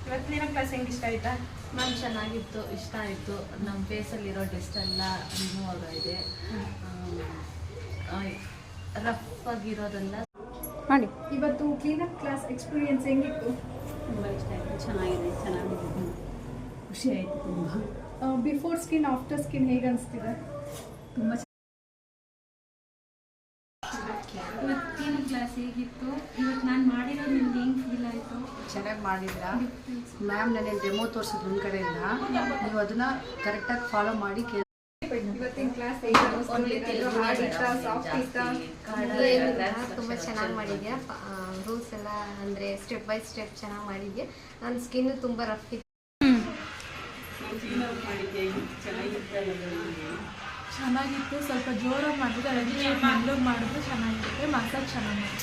ಇವತ್ತಿನ ಕ್ಲಾಸ್ ಹೆಂಗೆ ಇಷ್ಟ ಆಯ್ತಾ? ಮ್ಯಾಮ್ ಚೆನ್ನಾಗಿತ್ತು, ಇಷ್ಟ ಆಯಿತು. ನಮ್ಮ ಫೇಸಲ್ಲಿರೋ ಡೆಸ್ಟ್ ಎಲ್ಲ ರಿಮೂವ್ ಆಗಿದೆ. ರಫ್ ಆಗಿರೋದೆಲ್ಲ ಮಾಡಿ. ಇವತ್ತು ಕ್ಲೀನಪ್ ಕ್ಲಾಸ್ ಎಕ್ಸ್ಪೀರಿಯನ್ಸ್ ಹೆಂಗಿತ್ತು? ತುಂಬ ಇಷ್ಟ ಆಯಿತು, ಚೆನ್ನಾಗಿದೆ, ಖುಷಿ ಆಯಿತು ತುಂಬ. ಬಿಫೋರ್ ಸ್ಕಿನ್ ಆಫ್ಟರ್ ಸ್ಕಿನ್ ಹೇಗೆ ಅನಿಸ್ತಿದೆ? ತುಂಬ ಇವತ್ತಿನ ಕ್ಲಾಸ್ ಹೇಗಿತ್ತು? ಇವತ್ತು ನಾನು ಮಾಡಿರೋದು ನಿಮ್ಗೆ ಹೆಂಗೆ ಫೀಲ್ ಆಯಿತು? ಚೆನ್ನಾಗಿ ಮಾಡಿದ್ರ ಮ್ಯಾಮ್ ನನಗೆ ಡೆಮೋ ತೋರಿಸಿದ್ರು ನಿಮ್ಮ ಕಡೆಯಿಂದ. ನೀವು ಅದನ್ನ ಕರೆಕ್ಟಾಗಿ ಫಾಲೋ ಮಾಡಿ ಇವತ್ತಿನ ಕ್ಲಾಸ್ ತುಂಬ ಚೆನ್ನಾಗಿ ಮಾಡಿದ್ಯಾ. ರೂಲ್ಸ್ ಎಲ್ಲ ಅಂದರೆ ಸ್ಟೆಪ್ ಬೈ ಸ್ಟೆಪ್ ಚೆನ್ನಾಗಿ ಮಾಡಿದ್ಯಾ. ನನ್ನ ಸ್ಕಿನ್ ತುಂಬ ರಫ್ ಇತ್ತು. ಚೆನ್ನಾಗಿತ್ತು. ಸ್ವಲ್ಪ ಜೋರಾಗಿ ಮಾಡಿದ್ರೆ ಮಾಡಿದ್ರೆ ಚೆನ್ನಾಗಿರುತ್ತೆ. ಮಸಾಜ್ ಚೆನ್ನಾಗಿ ಮಾಡಿ.